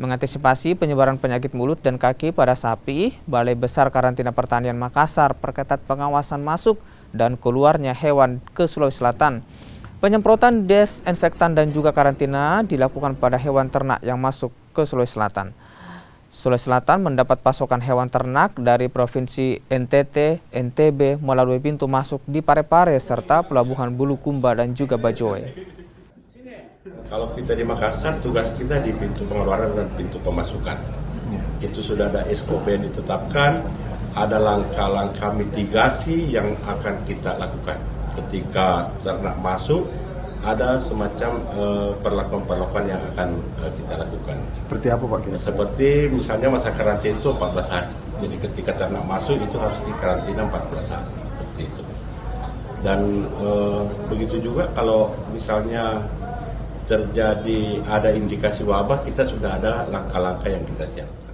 Mengantisipasi penyebaran penyakit mulut dan kaki pada sapi, Balai Besar Karantina Pertanian Makassar perketat pengawasan masuk dan keluarnya hewan ke Sulawesi Selatan. Penyemprotan desinfektan dan juga karantina dilakukan pada hewan ternak yang masuk ke Sulawesi Selatan. Sulawesi Selatan mendapat pasokan hewan ternak dari Provinsi NTT, NTB melalui pintu masuk di Parepare serta Pelabuhan Bulukumba dan juga Bajoe. Kalau kita di Makassar, tugas kita di pintu pengeluaran dan pintu pemasukan. Itu sudah ada SOP yang ditetapkan, ada langkah-langkah mitigasi yang akan kita lakukan. Ketika ternak masuk, ada semacam perlakuan-perlakuan yang akan kita lakukan. Seperti apa Pak? Seperti misalnya masa karantina itu 14 hari. Jadi ketika ternak masuk itu harus dikarantina 14 hari. Seperti itu. Dan begitu juga kalau misalnya terjadi ada indikasi wabah, kita sudah ada langkah-langkah yang kita siapkan.